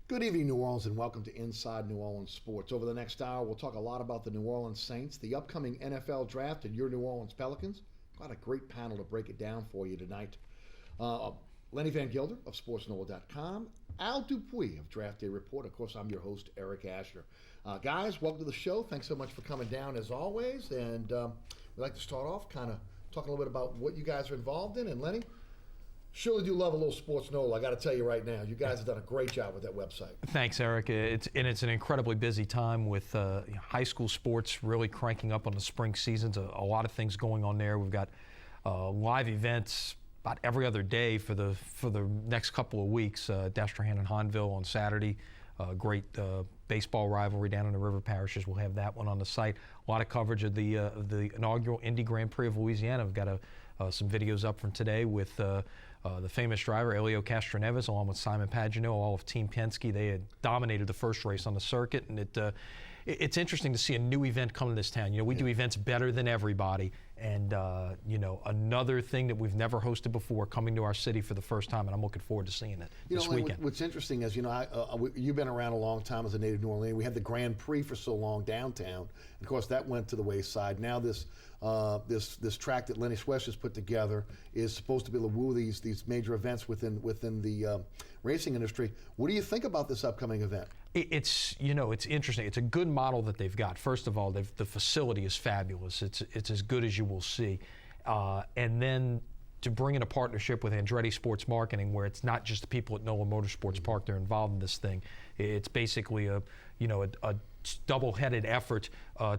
Good evening, New Orleans, and welcome to Inside New Orleans Sports. Over the next hour, we'll talk a lot about the New Orleans Saints, the upcoming NFL draft, and your New Orleans Pelicans. Got a great panel to break it down for you tonight. Lenny Van Gilder of SportsNola.com, Al Dupuy of Draft Day Report. Of course, I'm your host, Eric Asher. Guys, welcome to the show. Thanks so much for coming down as always. And we'd like to start off kind of talking a little bit about what you guys are involved in. And Lenny, surely do love a little Sports Nola. I got to tell you right now, you guys have done a great job with that website. Thanks, Eric. It's an incredibly busy time with high school sports really cranking up on the spring seasons. A lot of things going on there. We've got live events about every other day for the next couple of weeks. Destrehan and Hahnville on Saturday. Great baseball rivalry down in the River Parishes. We'll have that one on the site. A lot of coverage of the inaugural Indy Grand Prix of Louisiana. We've got some videos up from today with the famous driver, Elio Castroneves, along with Simon Pagenaud, all of Team Penske. They had dominated the first race on the circuit, and it's interesting to see a new event come to this town. You know, we do events better than everybody, and another thing that we've never hosted before coming to our city for the first time, and I'm looking forward to seeing it this weekend. What's interesting is, you've been around a long time as a native New Orleans. We had the Grand Prix for so long downtown, and of course that went to the wayside. Now this track that Lenny Swesh has put together is supposed to be able to woo these major events within the racing industry. What do you think about this upcoming event? It's interesting. It's a good model that they've got. First of all, the facility is fabulous. It's as good as you will see, and then to bring in a partnership with Andretti Sports Marketing, where it's not just the people at NOLA Motorsports Park that are involved in this thing. It's basically a double-headed effort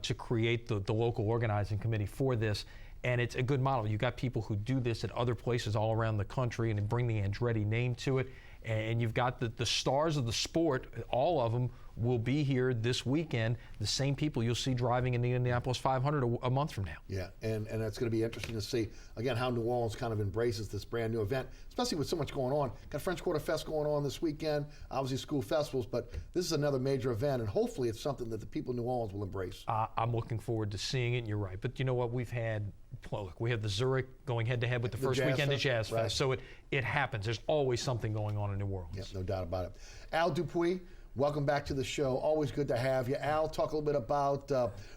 to create the local organizing committee for this. And it's a good model. You've got people who do this at other places all around the country and bring the Andretti name to it. And you've got the stars of the sport, all of them will be here this weekend, the same people you'll see driving in the Indianapolis 500 a month from now. Yeah, and it's going to be interesting to see, again, how New Orleans kind of embraces this brand new event, especially with so much going on. Got French Quarter Fest going on this weekend, obviously school festivals, but this is another major event, and hopefully it's something that the people of New Orleans will embrace. I'm looking forward to seeing it, and you're right. But you know what, we have the Zurich going head-to-head with the first weekend of Jazz Fest, so it happens. There's always something going on in New Orleans. Yeah, no doubt about it. Al Dupuy, welcome back to the show. Always good to have you. Al, talk a little bit about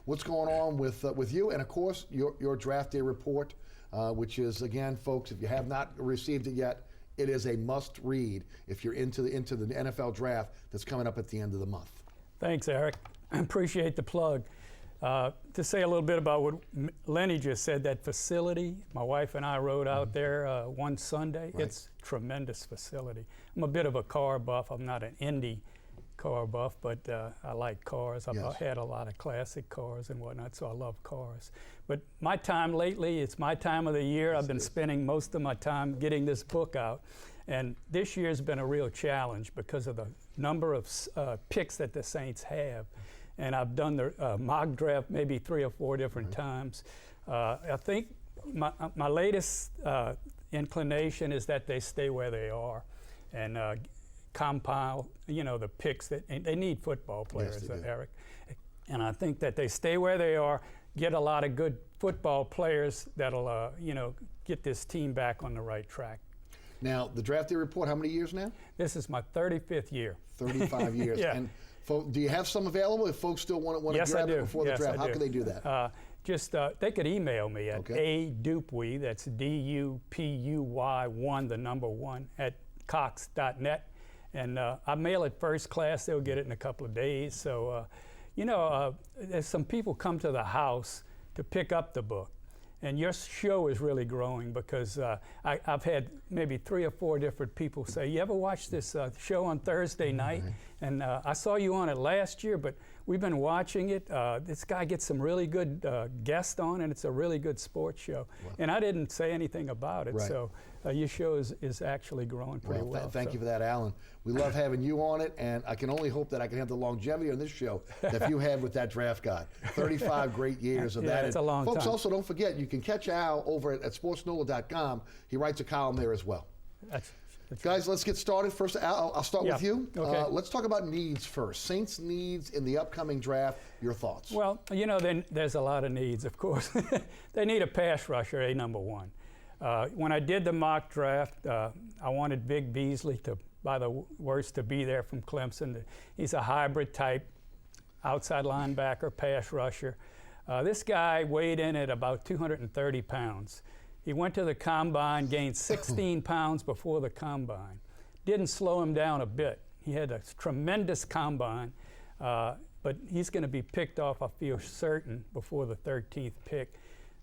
what's going on with you, and of course your draft day report, which is, again, folks, if you have not received it yet, it is a must-read if you're into the NFL draft that's coming up at the end of the month. Thanks, Eric. I appreciate the plug. To say a little bit about what Lenny just said, that facility, my wife and I rode out there one Sunday. Right. It's a tremendous facility. I'm a bit of a car buff. I'm not an Indy car buff, but I like cars. I've had a lot of classic cars and whatnot, so I love cars. But my time lately, it's my time of the year. I've been spending most of my time getting this book out. And this year's been a real challenge because of the number of picks that the Saints have. And I've done the mock draft maybe 3 or 4 different times. I think my latest inclination is that they stay where they are and compile, the picks that they need football players, yes, Eric. And I think that they stay where they are, get a lot of good football players that'll, get this team back on the right track. Now, the draft day report, how many years now? This is my 35th year. 35 years. Yeah. And do you have some available if folks still want to grab it before the draft? How can they do that? They could email me at adupuy, that's DUPUY1, the number 1, at cox.net. And I mail it first class. They'll get it in a couple of days. So, there's some people come to the house to pick up the book. And your show is really growing because I've had maybe 3 or 4 different people say, you ever watch this show on Thursday night? And I saw you on it last year, but we've been watching it. This guy gets some really good guests on, and it's a really good sports show. Wow. And I didn't say anything about it, so your show is actually growing pretty well. Thank you for that, Alan. We love having you on it, and I can only hope that I can have the longevity on this show that you had with that draft guide. 35 great years of that. It's a long time. Folks, also don't forget, you can catch Al over at SportsNola.com. He writes a column there as well. Guys, let's get started. First, Al, I'll start with you. Okay. Let's talk about needs first. Saints needs in the upcoming draft. Your thoughts? Well, there's a lot of needs, of course. They need a pass rusher, number 1. When I did the mock draft, I wanted Vic Beasley to, by the worst, to be there from Clemson. He's a hybrid type, outside linebacker, pass rusher. This guy weighed in at about 230 pounds. He went to the combine, gained 16 pounds before the combine. Didn't slow him down a bit. He had a tremendous combine, but he's going to be picked off, I feel certain, before the 13th pick.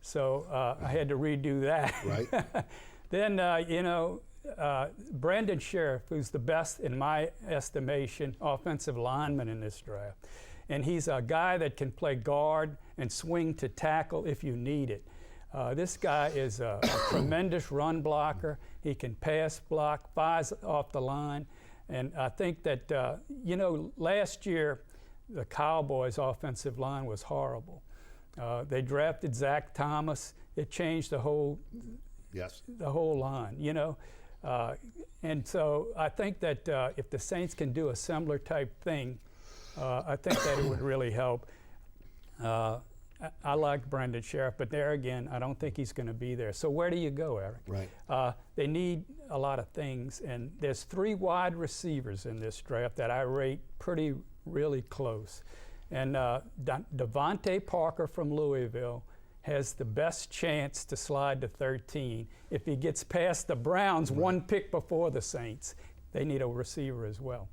So I had to redo that. Right. Then, Brandon Sheriff, who's the best, in my estimation, offensive lineman in this draft. And he's a guy that can play guard and swing to tackle if you need it. This guy is a tremendous run blocker. He can pass block, fires off the line. And I think that, last year, the Cowboys' offensive line was horrible. They drafted Zach Thomas. It changed the whole line, And so I think that if the Saints can do a similar type thing, I think that it would really help. I like Brandon Sheriff, but there again, I don't think he's going to be there. So where do you go, Eric? Right. They need a lot of things, and there's 3 wide receivers in this draft that I rate really close. And Devontae Parker from Louisville has the best chance to slide to 13 if he gets past the Browns, right, 1 pick before the Saints. They need a receiver as well.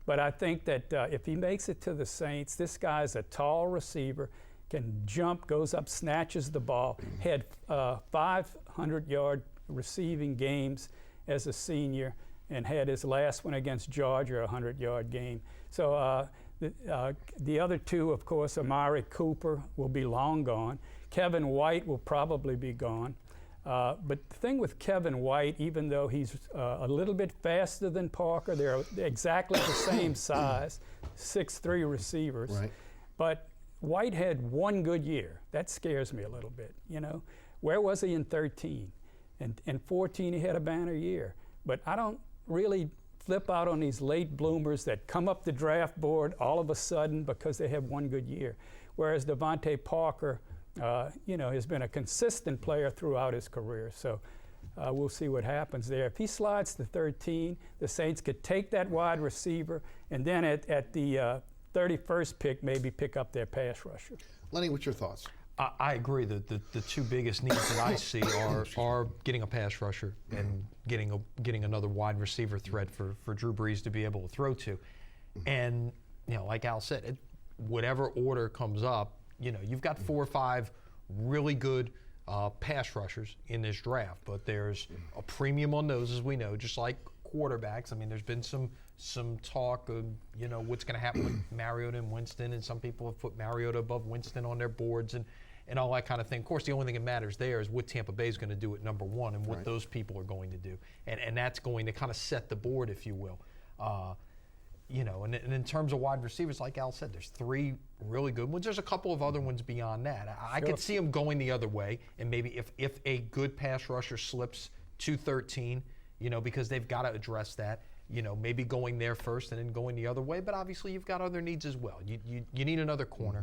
But I think that if he makes it to the Saints, this guy's a tall receiver, can jump, goes up, snatches the ball, had 500-yard receiving games as a senior, and had his last one against Georgia, a 100-yard game. So the other 2, of course, Amari Cooper will be long gone. Kevin White will probably be gone. But the thing with Kevin White, even though he's a little bit faster than Parker, they're exactly the same size, 6'3" receivers. Right. But White had 1 good year. That scares me a little bit, Where was he in 13? And in 14, he had a banner year. But I don't really flip out on these late bloomers that come up the draft board all of a sudden because they have 1 good year. Whereas Devontae Parker, has been a consistent player throughout his career. So we'll see what happens there. If he slides to 13, the Saints could take that wide receiver, and then at the 31st pick, maybe pick up their pass rusher. Lenny, what's your thoughts? I agree that the 2 biggest needs that I see are getting a pass rusher and getting another wide receiver threat for Drew Brees to be able to throw to. And, like Al said, whatever order comes up, you've got 4 or 5 really good pass rushers in this draft, but there's a premium on those, as we know, just like quarterbacks. I mean, there's been some talk of, what's going to happen with Mariota and Winston, and some people have put Mariota above Winston on their boards and all that kind of thing. Of course, the only thing that matters there is what Tampa Bay is going to do at number 1 and what right, those people are going to do. And that's going to kind of set the board, if you will. And in terms of wide receivers, like Al said, there's 3 really good ones. There's a couple of other ones beyond that. I could see them going the other way, and maybe if a good pass rusher slips to 13, because they've got to address that, maybe going there first and then going the other way. But obviously, you've got other needs as well. You need another corner.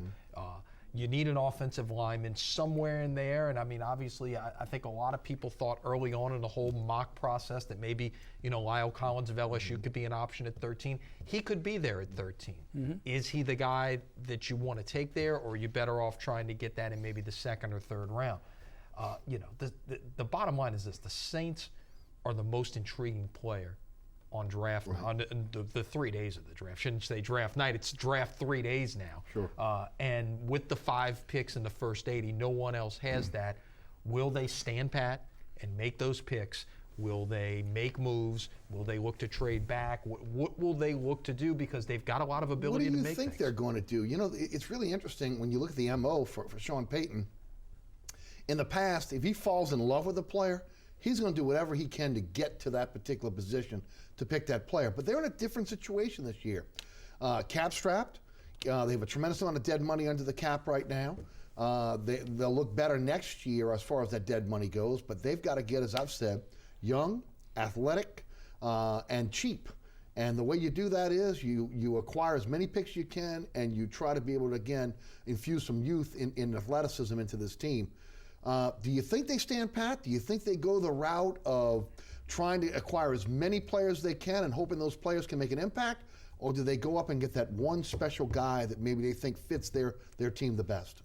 You need an offensive lineman somewhere in there. And I mean, obviously, I think a lot of people thought early on in the whole mock process that maybe, Lyle Collins of LSU could be an option at 13. He could be there at 13. Is he the guy that you want to take there, or are you better off trying to get that in maybe the 2nd or 3rd round? The bottom line is this: the Saints are the most intriguing player on draft, right, on the 3 days of the draft. Shouldn't say draft night, it's draft 3 days now. Sure. And with the 5 picks in the first 80, no one else has that. Will they stand pat and make those picks? Will they make moves? Will they look to trade back? What will they look to do? Because they've got a lot of ability to make things. What do you think they're going to do? It's really interesting when you look at the MO for Sean Payton. In the past, if he falls in love with a player, he's going to do whatever he can to get to that particular position to pick that player. But they're in a different situation this year. Cap strapped. They have a tremendous amount of dead money under the cap right now. They'll look better next year as far as that dead money goes, but they've got to get, as I've said, young, athletic, and cheap. And the way you do that is you acquire as many picks as you can, and you try to be able to, again, infuse some youth in athleticism into this team. Do you think they stand pat? Do you think they go the route of trying to acquire as many players as they can and hoping those players can make an impact? Or do they go up and get that one special guy that maybe they think fits their team the best?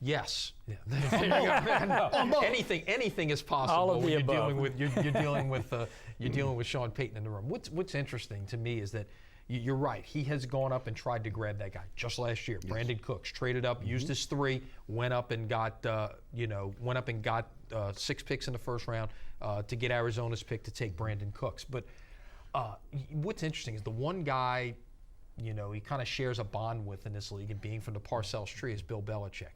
Yes. Yeah. No. Anything is possible. All of the when above. you're dealing with Sean Payton in the room. What's interesting to me is that you're right. He has gone up and tried to grab that guy just last year. Yes. Brandon Cooks traded up, used his 3, went up and got 6 picks in the first round to get Arizona's pick to take Brandon Cooks. But what's interesting is the one guy, he kind of shares a bond with in this league, and being from the Parcells tree, is Bill Belichick.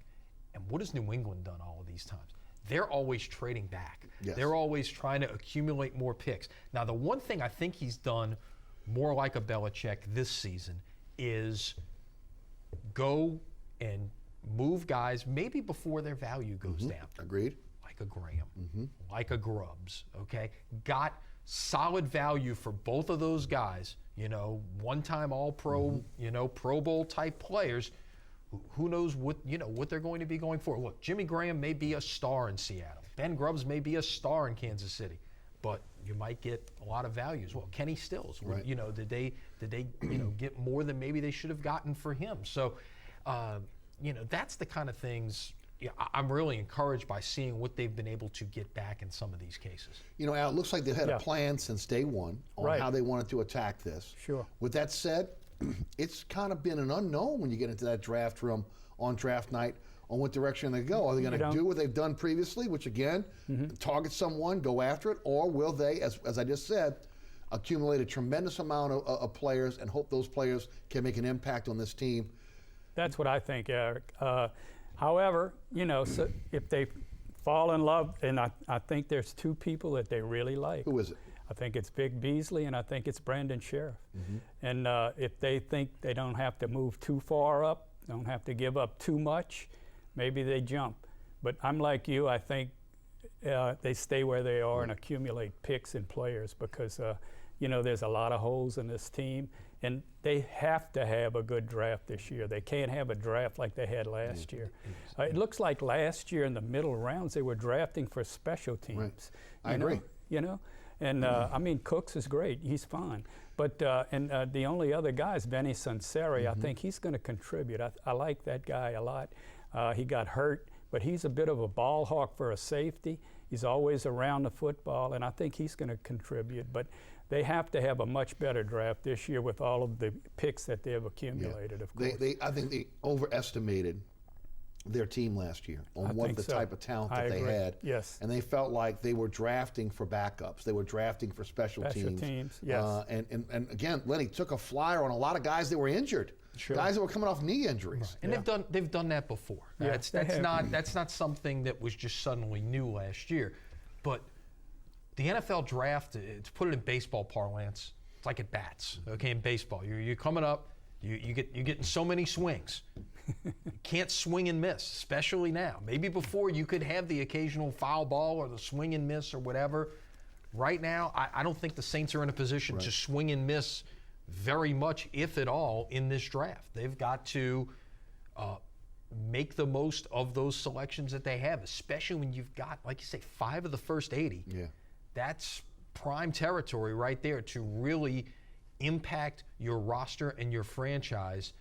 And what has New England done all of these times? They're always trading back. Yes. They're always trying to accumulate more picks. Now, the one thing I think he's done more like a Belichick this season is go and move guys maybe before their value goes down. Agreed. Like a Graham, like a Grubbs, okay? Got solid value for both of those guys, one-time All-Pro, Pro Bowl type players. Who knows what they're going to be going for. Look, Jimmy Graham may be a star in Seattle. Ben Grubbs may be a star in Kansas City, but you might get a lot of value as well. Kenny Stills, right. Did they get more than maybe they should have gotten for him? So, that's the kind of things. I'm really encouraged by seeing what they've been able to get back in some of these cases. Al, it looks like they've had a plan since day one on how they wanted to attack this. Sure. With that said, it's kind of been an unknown when you get into that draft room on draft night on what direction they go. Are they going to do what they've done previously, which again, target someone, go after it, or will they, as I just said, accumulate a tremendous amount of players and hope those players can make an impact on this team? That's what I think, Eric. However, so if they fall in love, and I think there's 2 people that they really like. Who is it? I think it's Vic Beasley, and I think it's Brandon Sheriff. And if they think they don't have to move too far up, don't have to give up too much, maybe they jump. But I'm like you. I think they stay where they are and accumulate picks and players because, there's a lot of holes in this team. And they have to have a good draft this year. They can't have a draft like they had last year. It looks like last year in the middle rounds they were drafting for special teams. Right. I agree. And I mean, Cooks is great. He's fine. But the only other guy is Benny Sunseri. I think he's going to contribute. I like that guy a lot. He got hurt, but he's a bit of a ball hawk for a safety. He's always around the football, and I think he's going to contribute. But they have to have a much better draft this year with all of the picks that they have accumulated, of course. I think they overestimated their team last year on what the type of talent that they had. Yes. And they felt like they were drafting for backups. They were drafting for special teams. Yes. And again, Lenny took a flyer on a lot of guys that were injured. Sure. Guys that were coming off knee injuries. Right. And they've done that before. Yeah, that's not something that was just suddenly new last year. But the NFL draft, to put it in baseball parlance, it's like at bats. Okay, in baseball, you're coming up, you're getting so many swings. You can't swing and miss, especially now. Maybe before you could have the occasional foul ball or the swing and miss or whatever. Right now, I don't think the Saints are in a position to swing and miss very much, if at all, in this draft. They've got to make the most of those selections that they have, especially when you've got, like you say, 5 of the first 80. Yeah. That's prime territory right there to really impact your roster and your franchise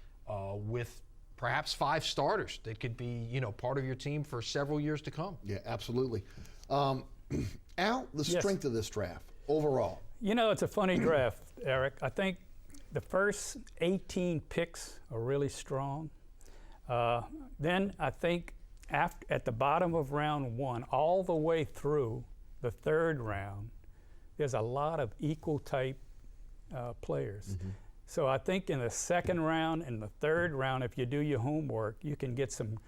with perhaps 5 starters that could be, part of your team for several years to come. Yeah, absolutely. Al, the strength of this draft overall. It's a funny draft, Eric. I think the first 18 picks are really strong. Then I think at the bottom of round 1, all the way through the 3rd round, there's a lot of equal type players. So I think in the 2nd round and the 3rd round, if you do your homework, you can get some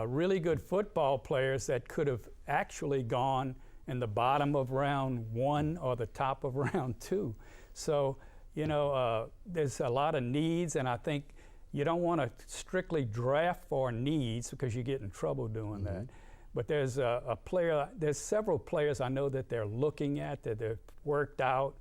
really good football players that could have actually gone in the bottom of round 1 or the top of round 2. So, there's a lot of needs, and I think you don't want to strictly draft for needs because you get in trouble doing that. But there's there's several players I know that they're looking at, that they've worked out.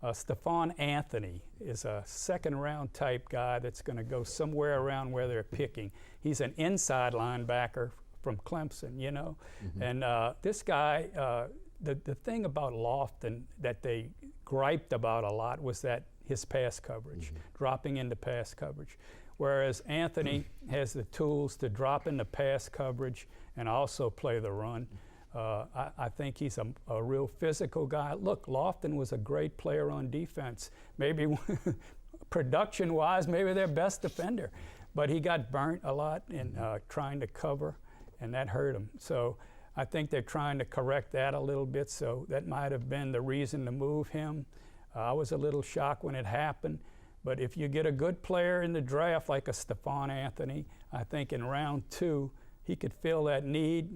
Stephon Anthony is a 2nd round type guy that's going to go somewhere around where they're picking. He's an inside linebacker from Clemson, you know. And this guy, the thing about Lofton that they griped about a lot was that his pass coverage, dropping into pass coverage. Whereas Anthony has the tools to drop into pass coverage and also play the run. I think he's a real physical guy. Look, Lofton was a great player on defense. Maybe production-wise, maybe their best defender. But he got burnt a lot in trying to cover, and that hurt him. So I think they're trying to correct that a little bit, so that might have been the reason to move him. I was a little shocked when it happened. But if you get a good player in the draft like a Stephon Anthony, I think in round 2, he could fill that need.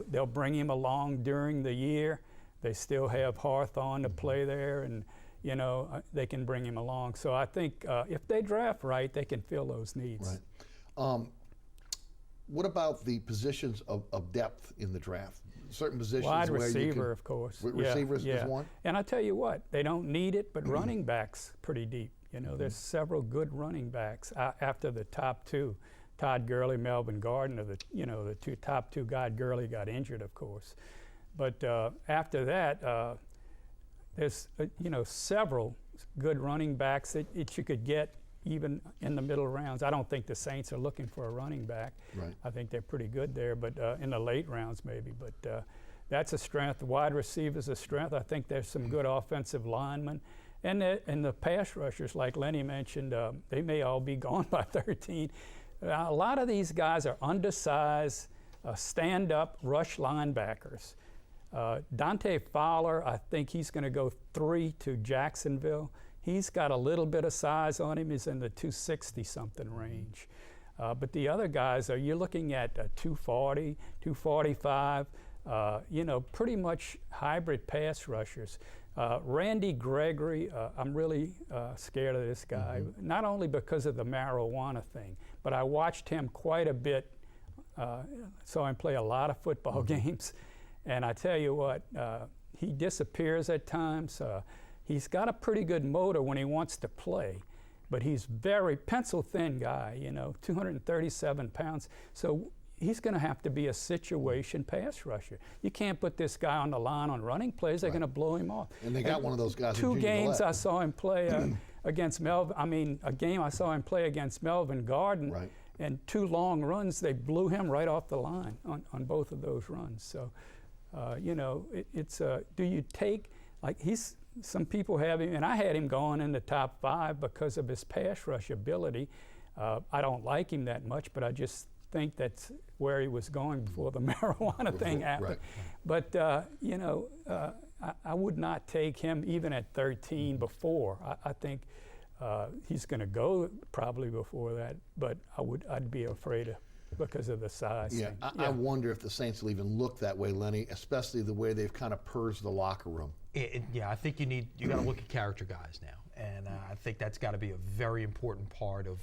They'll bring him along during the year. They still have Hawthorne to play there, and you know they can bring him along. So I think if they draft right, they can fill those needs. Right. What about the positions of depth in the draft? Certain positions Wide where receiver, you can, of course. Receivers is one? And I tell you what, they don't need it, but running backs pretty deep. You know, there's several good running backs after the top 2. Todd Gurley, Melvin Gardner, the top two guys. Gurley got injured, of course. But after that, there's several good running backs that you could get even in the middle rounds. I don't think the Saints are looking for a running back. Right. I think they're pretty good there, but in the late rounds maybe. But that's a strength. The wide receivers a strength. I think there's some good offensive linemen. And the pass rushers, like Lenny mentioned, they may all be gone by 13. A lot of these guys are undersized, stand-up rush linebackers. Dante Fowler, I think he's going to go 3 to Jacksonville. He's got a little bit of size on him. He's in the 260-something range. But the other guys, you're looking at 240, 245, pretty much hybrid pass rushers. Randy Gregory, I'm really scared of this guy, not only because of the marijuana thing, but I watched him quite a bit, saw him play a lot of football games, and I tell you what, he disappears at times. He's got a pretty good motor when he wants to play, but he's very pencil-thin guy, 237 pounds. So he's going to have to be a situation pass rusher. You can't put this guy on the line on running plays. They're going to blow him off. And they got one of those guys. 2 games I saw him play against Melvin. A game I saw him play against Melvin Garden. Right. And 2 long runs, they blew him right off the line on both of those runs. So, do you take, some people have him, and I had him going in the top 5 because of his pass rush ability. I don't like him that much, but I just think that's where he was going before the marijuana thing happened. Right. But, I would not take him even at 13 before. I think he's going to go probably before that, but I'd be afraid of because of the size. Yeah, I wonder if the Saints will even look that way, Lenny, especially the way they've kind of purged the locker room. I think you got to look at character guys now, and I think that's got to be a very important part of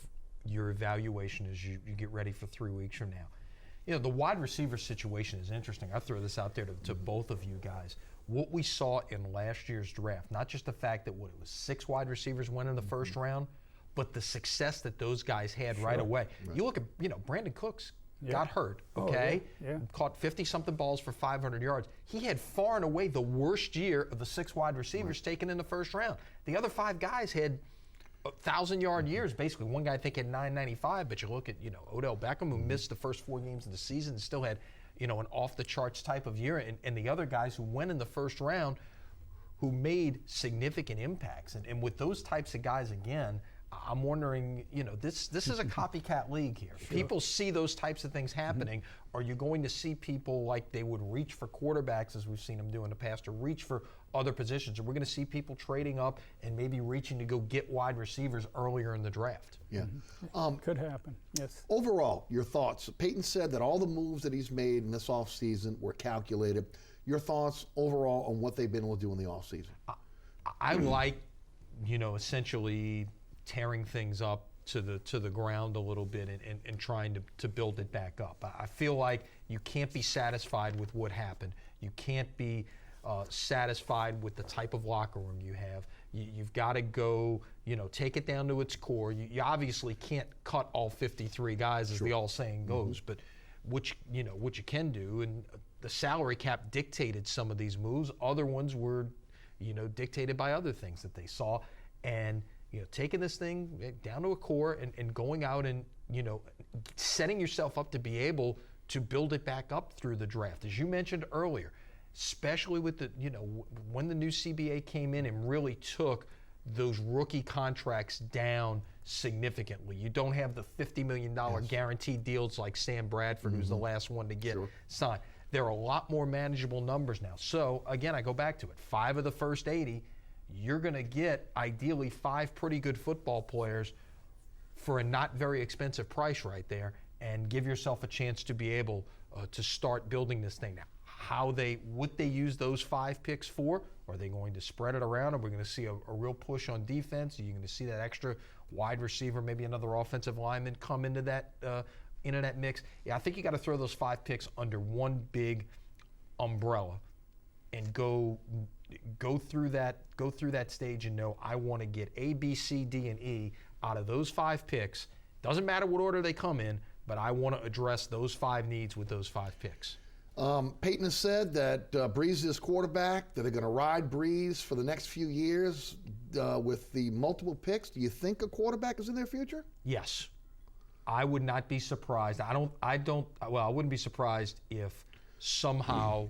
your evaluation as you get ready for 3 weeks from now. The wide receiver situation is interesting. I throw this out there to both of you guys. What we saw in last year's draft, not just the fact that it was 6 wide receivers went in the first round, but the success that those guys had right away. Right. You look at, Brandon Cooks got hurt, okay? Caught 50-something balls for 500 yards. He had far and away the worst year of the 6 wide receivers taken in the first round. The other 5 guys had 1,000-yard years, basically. One guy I think had 995, but you look at, Odell Beckham, who missed the first 4 games of the season and still had, an off-the-charts type of year, and the other guys who went in the first round who made significant impacts. And with those types of guys, again, I'm wondering, this is a copycat league here. Sure. People see those types of things happening. Are you going to see people like they would reach for quarterbacks, as we've seen them do in the past, or reach for other positions? Or we're going to see people trading up and maybe reaching to go get wide receivers earlier in the draft? Yeah. Could happen, yes. Overall, your thoughts. Peyton said that all the moves that he's made in this offseason were calculated. Your thoughts overall on what they've been able to do in the offseason? I like, essentially tearing things up to the ground a little bit and trying to build it back up. I feel like you can't be satisfied with what happened. You can't be satisfied with the type of locker room you have. You've got to go, take it down to its core. You obviously can't cut all 53 guys, as the old saying goes, but what you can do, and the salary cap dictated some of these moves. Other ones were, dictated by other things that they saw, and taking this thing down to a core and going out and setting yourself up to be able to build it back up through the draft, as you mentioned earlier, especially with the when the new CBA came in and really took those rookie contracts down significantly. You don't have the $50 million guaranteed deals like Sam Bradford, who's the last one to get signed. There are a lot more manageable numbers now. So, again, I go back to it. 5 of the first 80, you're going to get, ideally, 5 pretty good football players for a not very expensive price right there, and give yourself a chance to be able to start building this thing now. What they use those 5 picks for? Are they going to spread it around? Are we going to see a real push on defense? Are you going to see that extra wide receiver, maybe another offensive lineman come into that mix? Yeah, I think you got to throw those 5 picks under one big umbrella and go through that stage and know I want to get A, B, C, D, and E out of those 5 picks. Doesn't matter what order they come in, but I want to address those 5 needs with those 5 picks. Peyton has said that Breeze is quarterback, that they're going to ride Breeze for the next few years with the multiple picks. Do you think a quarterback is in their future? Yes. I would not be surprised. I wouldn't be surprised if somehow,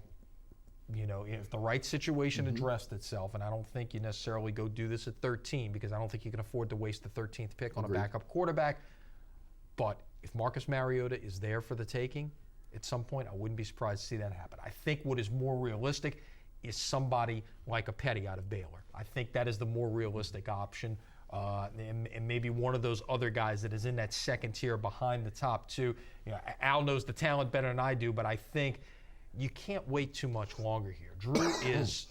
if the right situation addressed itself, and I don't think you necessarily go do this at 13 because I don't think you can afford to waste the 13th pick on a backup quarterback. But if Marcus Mariota is there for the taking, at some point, I wouldn't be surprised to see that happen. I think what is more realistic is somebody like a Petty out of Baylor. I think that is the more realistic option, and maybe one of those other guys that is in that second tier behind the top 2. Al knows the talent better than I do, but I think you can't wait too much longer here. Drew is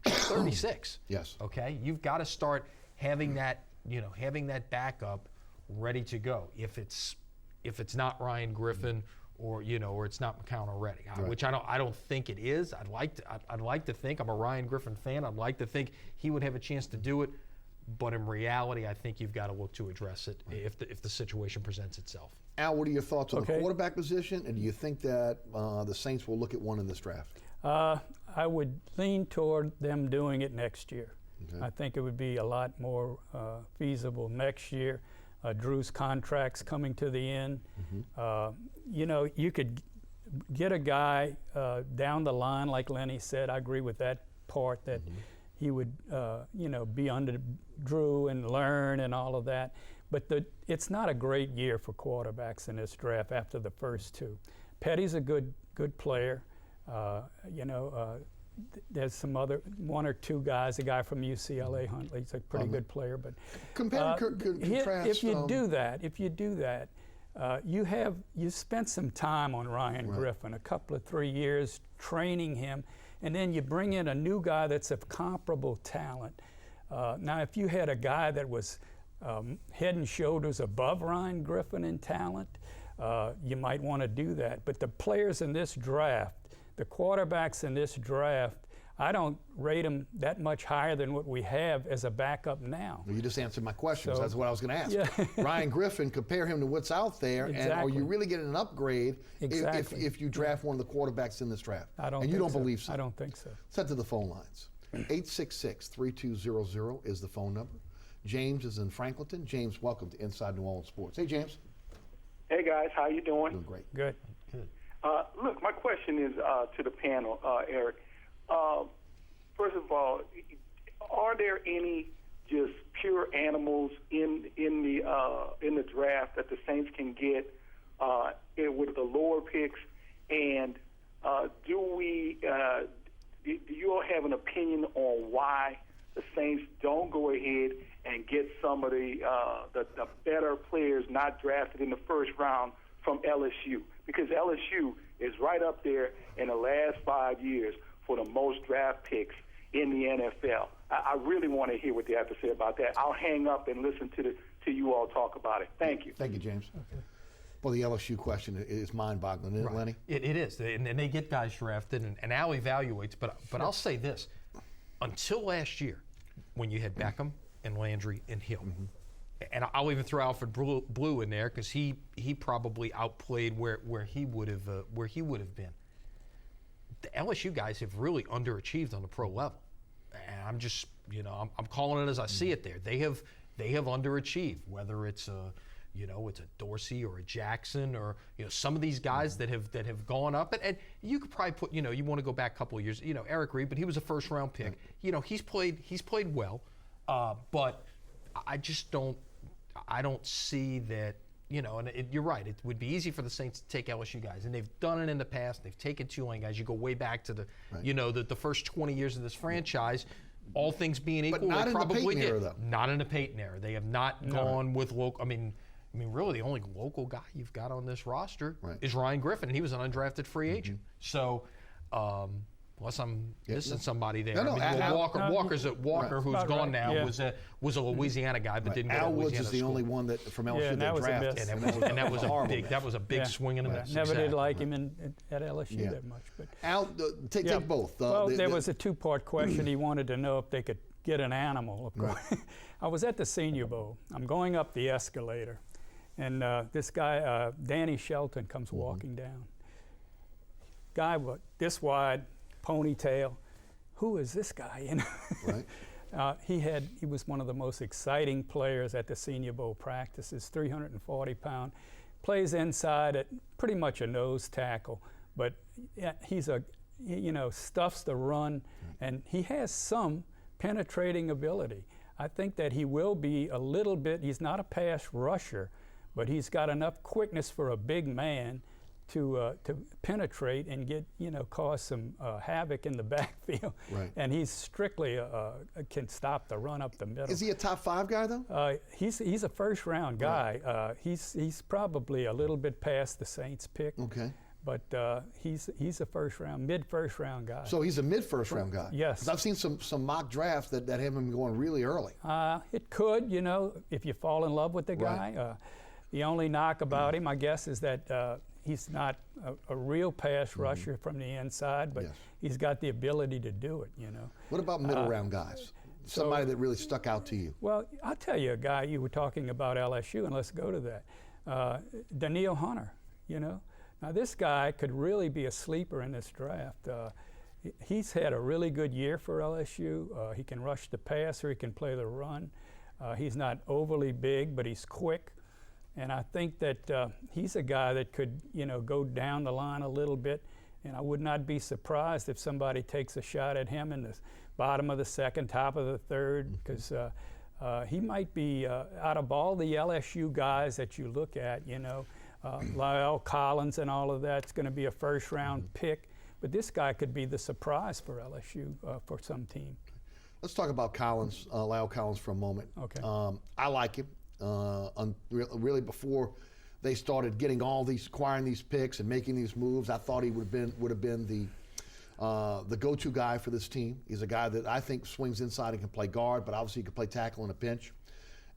36. Yes. Okay, you've got to start having that backup ready to go. If it's not Ryan Griffin, or it's not McCown already, which I don't think it is. I'd like to think, I'm a Ryan Griffin fan. I'd like to think he would have a chance to do it, but in reality, I think you've got to look to address it if the situation presents itself. Al, what are your thoughts on the quarterback position, and do you think that the Saints will look at one in this draft? I would lean toward them doing it next year. Okay. I think it would be a lot more feasible next year. Drew's contract's coming to the end. You could get a guy down the line, like Lenny said. I agree with that part, that he would, be under Drew and learn and all of that. But it's not a great year for quarterbacks in this draft after the first 2. Petty's a good player. There's some other 1 or 2 guys. A guy from UCLA, Huntley's a pretty good player. But contrast. If you do that, you spent some time on Ryan Griffin, a couple of 3 years training him, and then you bring in a new guy that's of comparable talent. Now, if you had a guy that was head and shoulders above Ryan Griffin in talent, you might want to do that. But the players in this draft, the quarterbacks in this draft, I don't rate them that much higher than what we have as a backup now. Well, you just answered my question. So, that's what I was going to ask. Yeah. Ryan Griffin, compare him to what's out there, and are you really getting an upgrade if you draft one of the quarterbacks in this draft? You don't believe so? I don't think so. Let's head to the phone lines. 866-3200 is the phone number. James is in Franklinton. James, welcome to Inside New Orleans Sports. Hey, James. Hey, guys. How you doing? Doing great. Good. Look, my question is to the panel, Eric. First of all, are there any just pure animals in the draft that the Saints can get with the lower picks? And do you all have an opinion on why the Saints don't go ahead and get some of the better players not drafted in the first round from LSU? Because LSU is right up there in the last 5 years for the most draft picks in the NFL. I really want to hear what they have to say about that. I'll hang up and listen to you all talk about it. Thank you. Thank you, James. Okay. Well, the LSU question is mind-boggling, isn't it, Lenny? It is, and they get guys drafted, and Al evaluates. But I'll say this: until last year, when you had Beckham and Landry and Hill, and I'll even throw Alfred Blue in there because he probably outplayed where he would have been. The LSU guys have really underachieved on the pro level, and I'm just I'm calling it as I see it. There, they have underachieved. Whether it's a Dorsey or a Jackson or some of these guys that have gone up, and you could probably put you want to go back a couple of years. Eric Reed, but he was a first round pick. He's played well, but I just don't see that. And you're right. It would be easy for the Saints to take LSU guys, and they've done it in the past. They've taken Tulane guys. You go way back to the first 20 years of this franchise. All things being equal, but not they in the probably Peyton did. era, though. Not in the Peyton era. They have not gone with local. I mean, really, the only local guy you've got on this roster is Ryan Griffin, and he was an undrafted free agent. So. Unless I'm missing somebody there. Walker, who's gone now, was a Louisiana guy, but didn't go to Al Woods Louisiana is the school. only one that from LSU that was a drafted, miss. And that was a big swing and a miss. Never did like him at LSU that much. But Al, take both. Well, there was a two-part question. He wanted to know if they could get an animal. Of course. I was at the Senior Bowl. I'm going up the escalator, and this guy, Danny Shelton, comes walking down. Guy this wide, ponytail. Who is this guy? Right. He was one of the most exciting players at the Senior Bowl practices. 340 pound, plays inside at pretty much a nose tackle, but he's stuffs the run, and he has some penetrating ability. I think that he will be a little bit. He's not a pass rusher, but he's got enough quickness for a big man to penetrate and cause some havoc in the backfield. Right. And he's strictly can stop the run up the middle. Is he a top 5 guy though? He's a first round guy. Right. He's probably a little bit past the Saints pick. Okay. But he's a mid first round guy. So he's a mid first round guy. Yes. 'Cause I've seen some mock drafts that have him going really early. It could, if you fall in love with the guy. Right. The only knock about him, I guess, is that he's not a real pass rusher from the inside, but he's got the ability to do it, What about middle round guys? Somebody that really stuck out to you? Well, I'll tell you a guy. You were talking about LSU, and let's go to that. Daniil Hunter, Now, this guy could really be a sleeper in this draft. He's had a really good year for LSU. He can rush the passer. He can play the run. He's not overly big, but he's quick. And I think that he's a guy that could, go down the line a little bit. And I would not be surprised if somebody takes a shot at him in the bottom of the second, top of the third, because he might be, out of all the LSU guys that you look at, Lyle Collins and all of that's going to be a first-round pick. But this guy could be the surprise for LSU for some team. Let's talk about Collins, Lyle Collins, for a moment. Okay. I like him. Really, before they started acquiring these picks and making these moves, I thought he would have been the go-to guy for this team. He's a guy that I think swings inside and can play guard, but obviously he can play tackle in a pinch.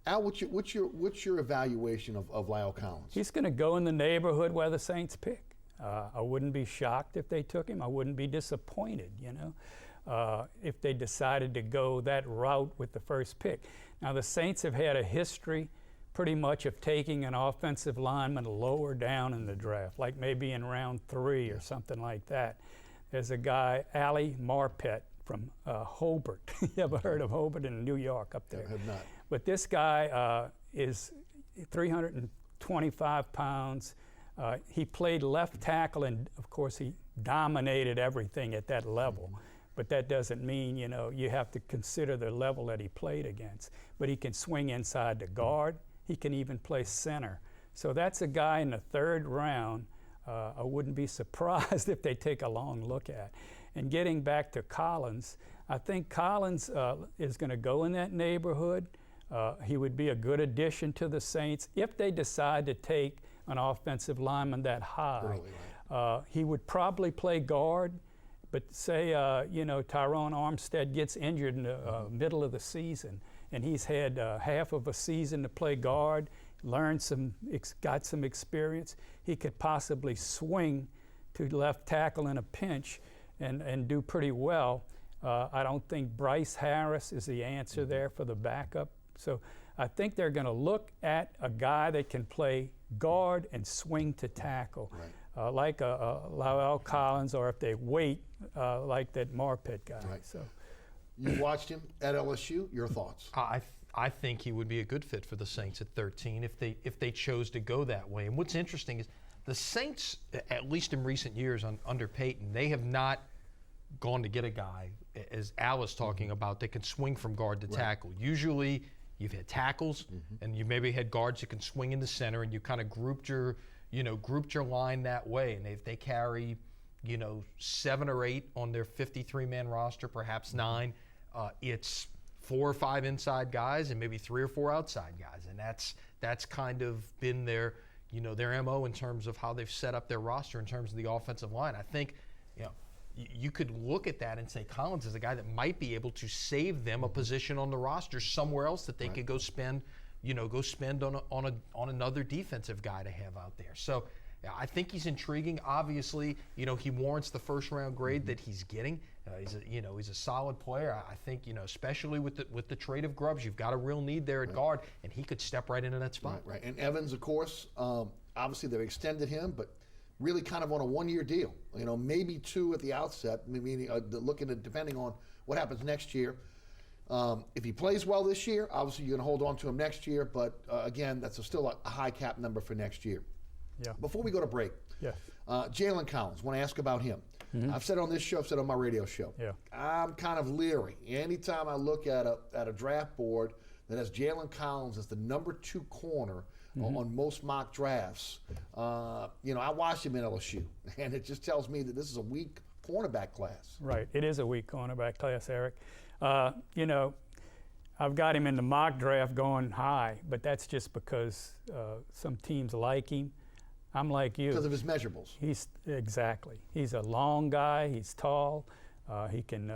Al, what's your evaluation of Lyle Collins? He's going to go in the neighborhood where the Saints pick. I wouldn't be shocked if they took him. I wouldn't be disappointed, if they decided to go that route with the first pick. Now, the Saints have had a history pretty much of taking an offensive lineman lower down in the draft, like maybe in round 3 or something like that. There's a guy, Ali Marpet, from Hobart. You ever heard of Hobart in New York up there? I have not. But this guy is 325 pounds. He played left tackle, and of course he dominated everything at that level. But that doesn't mean, you have to consider the level that he played against. But he can swing inside the guard. He can even play center. So that's a guy in the 3rd round I wouldn't be surprised if they take a long look at. And getting back to Collins, I think Collins is going to go in that neighborhood. He would be a good addition to the Saints if they decide to take an offensive lineman that high. Early, right. He would probably play guard, but say, Tyrone Armstead gets injured in the middle of the season, and he's had half of a season to play guard, got some experience. He could possibly swing to left tackle in a pinch and do pretty well. I don't think Bryce Harris is the answer there for the backup So I think they're going to look at a guy that can play guard and swing to tackle, like a Lowell Collins, or if they wait, like that Marpet guy. Right. So You watched him at LSU. Your thoughts? I think he would be a good fit for the Saints at 13 if they chose to go that way. And what's interesting is the Saints, at least in recent years under Peyton, they have not gone to get a guy, as Al was talking about, that can swing from guard to tackle. Usually you've had tackles and you maybe had guards that can swing in the center, and you kind of grouped your line that way. And if they carry 7 or 8 on their 53-man roster, perhaps 9, it's 4 or 5 inside guys and maybe 3 or 4 outside guys. And that's kind of been their MO in terms of how they've set up their roster in terms of the offensive line. I think, you could look at that and say Collins is a guy that might be able to save them a position on the roster somewhere else that they could go spend on another defensive guy to have out there. So I think he's intriguing. Obviously, he warrants the first-round grade that he's getting. He's a solid player. I think, especially with the trade of Grubbs, you've got a real need there at guard, and he could step right into that spot. Right. And Evans, of course, obviously they've extended him, but really kind of on a 1-year deal. Maybe 2 at the outset. Meaning, looking at depending on what happens next year. If he plays well this year, obviously you're going to hold on to him next year. But again, that's still a high cap number for next year. yeah, Before we go to break, Jalen Collins, want to ask about him. I've said it on this show, I've said it on my radio show. Yeah. I'm kind of leery. Anytime I look at a draft board that has Jalen Collins as the number 2 corner on most mock drafts, I watched him in LSU, and it just tells me that this is a weak cornerback class. Right. It is a weak cornerback class, Eric. I've got him in the mock draft going high, but that's just because some teams like him. I'm like you. Because of his measurables. Exactly. He's a long guy. He's tall. He can,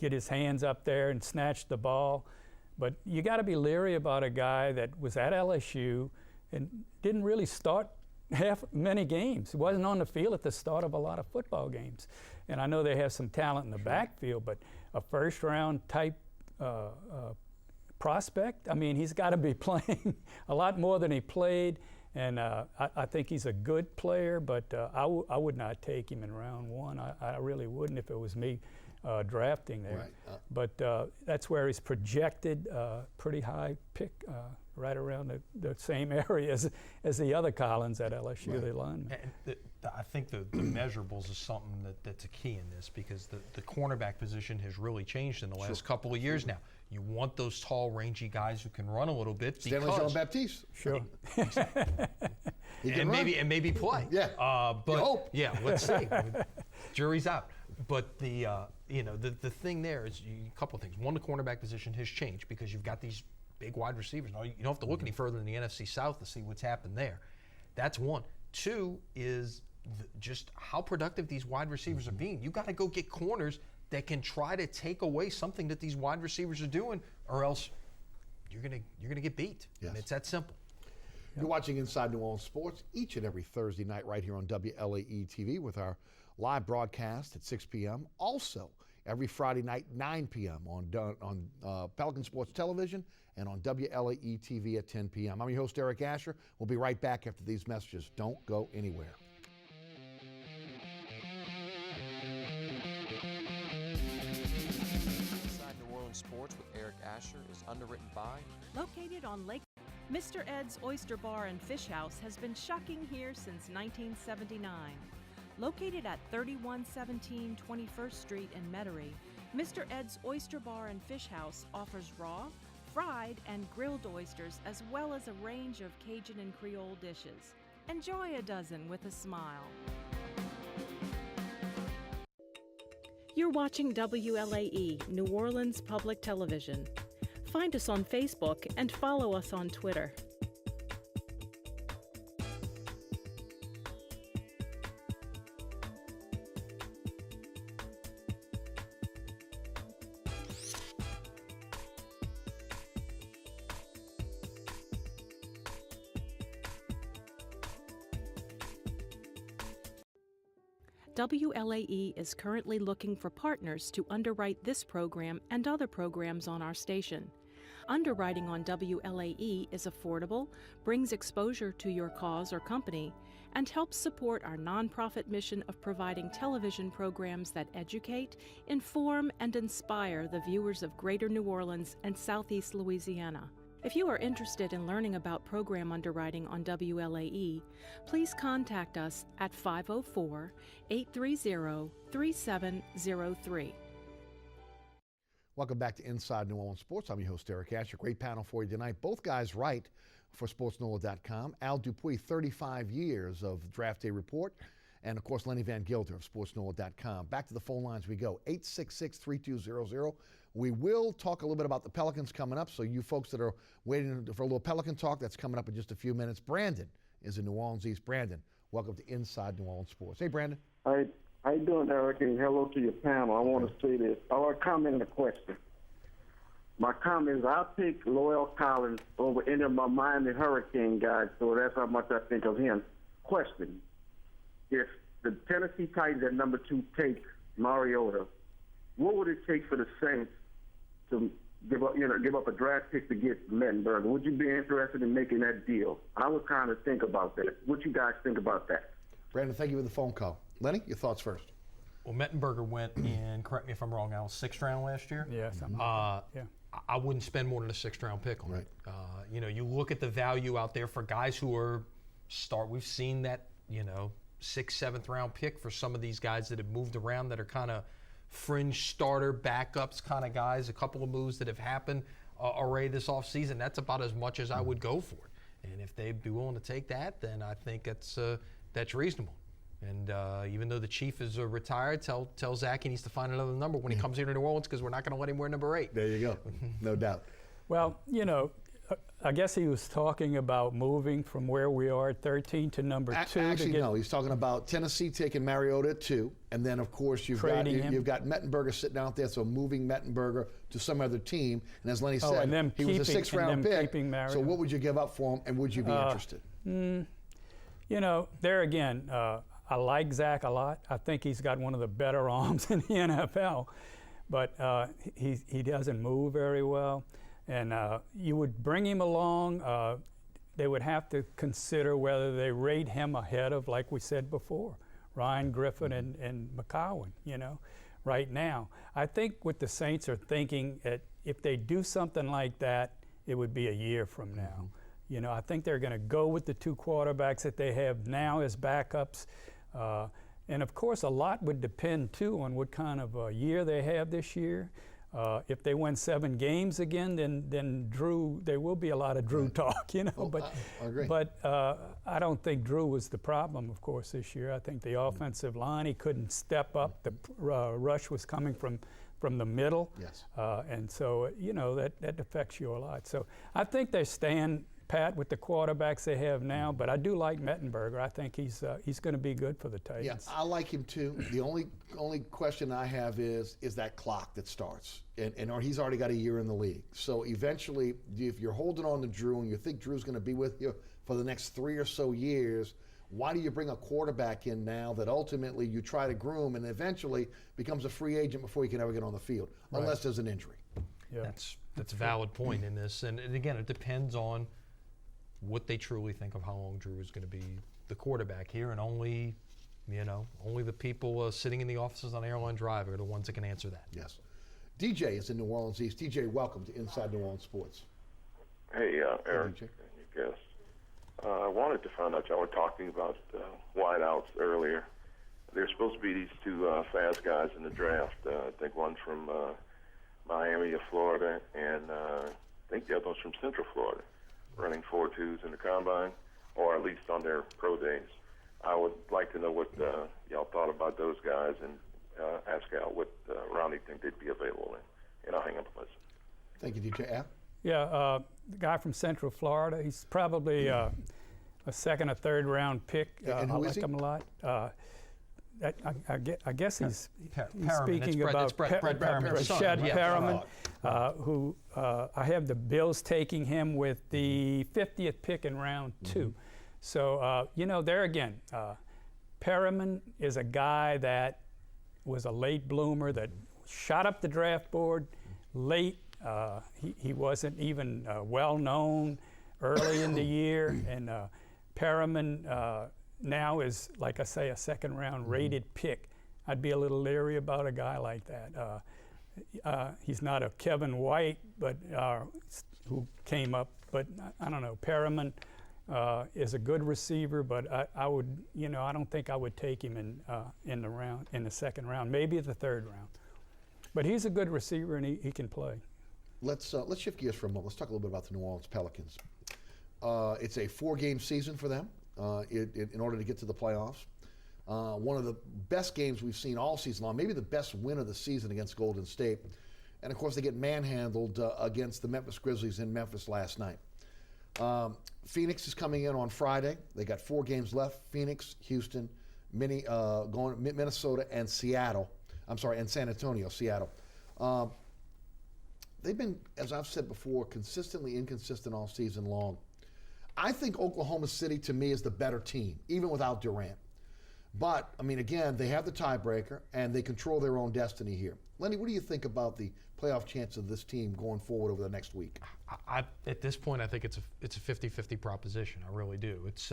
get his hands up there and snatch the ball. But you got to be leery about a guy that was at LSU and didn't really start many games. He wasn't on the field at the start of a lot of football games. And I know they have some talent in the backfield, but a first-round type prospect, he's got to be playing a lot more than he played. And I think he's a good player, but I would not take him in round 1. I really wouldn't if it was me drafting there. Right. But that's where he's projected, pretty high pick, right around the same area as the other Collins at LSU, the lineman. And I think the measurables is something that's a key in this, because the cornerback position has really changed in the last couple of years now. You want those tall, rangy guys who can run a little bit. Stanley Jean-Baptiste. Sure. and maybe play. Yeah. But you hope. Yeah, let's see. Jury's out. But the thing there is a couple of things. One, the cornerback position has changed because you've got these big wide receivers. Now, you don't have to look any further than the NFC South to see what's happened there. That's one. 2 is just how productive these wide receivers are being. You got to go get corners that can try to take away something that these wide receivers are doing, or else you're gonna get beat. Yes. And it's that simple. You're watching Inside New Orleans Sports each and every Thursday night right here on WLAE TV with our live broadcast at 6 p.m. Also, every Friday night, 9 p.m. on Pelican Sports Television and on WLAE TV at 10 p.m. I'm your host, Eric Asher. We'll be right back after these messages. Don't go anywhere. Inside New Orleans Sports with Eric Asher is underwritten by Located on Lake, Mr. Ed's Oyster Bar and Fish House has been shucking here since 1979. Located at 3117 21st Street in Metairie, Mr. Ed's Oyster Bar and Fish House offers raw, fried, and grilled oysters, as well as a range of Cajun and Creole dishes. Enjoy a dozen with a smile. You're watching WLAE, New Orleans Public Television. Find us on Facebook and follow us on Twitter. WLAE is currently looking for partners to underwrite this program and other programs on our station. Underwriting on WLAE is affordable, brings exposure to your cause or company, and helps support our nonprofit mission of providing television programs that educate, inform, and inspire the viewers of Greater New Orleans and Southeast Louisiana. If you are interested in learning about program underwriting on WLAE, please contact us at 504-830-3703. Welcome back to Inside New Orleans Sports. I'm your host, Eric Asher. Great panel for you tonight. Both guys write for SportsNOLA.com. Al Dupuy, 35 years of Draft Day Report. And, of course, Lenny Vanglider of SportsNOLA.com. Back to the phone lines we go, 866-3200. We will talk a little bit about the Pelicans coming up, so you folks that are waiting for a little Pelican talk, that's coming up in just a few minutes. Brandon is in New Orleans East. Brandon, welcome to Inside New Orleans Sports. Hey, Brandon. Hi. How you doing, Eric? And hello to your panel. I want to say this. I want to comment on the question. My comment is I pick Loyal Collins over any of my Miami Hurricane guys, so that's how much I think of him. Question. If the Tennessee Titans at number 2 take Mariota, what would it take for the Saints to give up a draft pick to get Mettenberger? Would you be interested in making that deal? I would kind of think about that. What you guys think about that? Brandon, thank you for the phone call. Lenny, your thoughts first. Well, Mettenberger went in, correct me if I'm wrong, Al, 6th round last year? Yeah, something like that. Yeah. I wouldn't spend more than a 6th round pick on it. Right. You look at the value out there for guys who are we've seen that, 6th, 7th round pick for some of these guys that have moved around that are kind of fringe starter, backups kind of guys, a couple of moves that have happened already this offseason. That's about as much as I would go for. And if they'd be willing to take that, then I think that's reasonable. And even though the Chief is retired, tell Zach he needs to find another number when he comes here to New Orleans, because we're not going to let him wear number 8. There you go. No doubt. Well, I guess he was talking about moving from where we are at 13 to number 2. Actually, no. He's talking about Tennessee taking Mariota at 2, and then of course you've got Mettenberger sitting out there, so moving Mettenberger to some other team. And as Lenny said, he was a 6th round pick. So what would you give up for him, and would you be interested? There again, I like Zach a lot. I think he's got one of the better arms in the NFL, but he doesn't move very well. And you would bring him along. They would have to consider whether they rate him ahead of, like we said before, Ryan Griffin and McCowan, right now. I think what the Saints are thinking, if they do something like that, it would be a year from now. I think they're going to go with the 2 quarterbacks that they have now as backups. And of course, a lot would depend too on what kind of a year they have this year. If they win 7 games again, then Drew, there will be a lot of Drew talk, But I agree. But I don't think Drew was the problem, of course, this year. I think the offensive line, he couldn't step up. The rush was coming from the middle. Yes. And so, that affects you a lot. So I think they're staying pat with the quarterbacks they have now, but I do like Mettenberger. I think he's going to be good for the Titans. Yeah, I like him too. The only question I have is that clock that starts, and he's already got a year in the league. So eventually, if you're holding on to Drew and you think Drew's going to be with you for the next 3 or so years, why do you bring a quarterback in now that ultimately you try to groom and eventually becomes a free agent before you can ever get on the field, unless there's an injury? Yeah. That's a valid point in this, and again, it depends on what they truly think of how long Drew is going to be the quarterback here, and only the people sitting in the offices on Airline Drive are the ones that can answer that. Yes. DJ is in New Orleans East. DJ, welcome to Inside New Orleans Sports. Hey, Eric and your guest. I wanted to find out, y'all were talking about wideouts earlier. There's supposed to be these 2 fast guys in the draft. I think one from Miami of Florida, and I think the other one's from Central Florida, running 4.2s in the combine, or at least on their pro days. I would like to know what y'all thought about those guys, and ask Al what round he think they'd be available in. And I'll hang up and listen. Thank you, DJ. Al? Yeah, the guy from Central Florida, he's probably a 2nd or 3rd round pick. And who I is like he? him a lot. I guess he's Perriman. speaking It's about Brett Perriman's son. Brashad Yeah. Perriman, who I have the Bills taking him with the 50th pick in round 2. So, there again, Perriman is a guy that was a late bloomer that shot up the draft board late, He wasn't even well known early in the year, and Perriman now is, like I say, a second-round rated pick. I'd be a little leery about a guy like that. He's not a Kevin White, but who came up. But I don't know. Perriman is a good receiver, but I would, I don't think I would take him in the second round, maybe the third round. But he's a good receiver, and he can play. Let's shift gears for a moment. Let's talk a little bit about the New Orleans Pelicans. It's a 4-game season for them in order to get to the playoffs. One of the best games we've seen all season long, maybe the best win of the season against Golden State. And, of course, they get manhandled against the Memphis Grizzlies in Memphis last night. Phoenix is coming in on Friday. They got 4 games left: Phoenix, Houston, Minnesota, and Seattle. I'm sorry, and San Antonio, Seattle. They've been, as I've said before, consistently inconsistent all season long. I think Oklahoma City, to me, is the better team, even without Durant. But, I mean, again, they have the tiebreaker, and they control their own destiny here. Lenny, what do you think about the playoff chance of this team going forward over the next week? At this point, I think it's a 50-50 proposition. I really do. It's,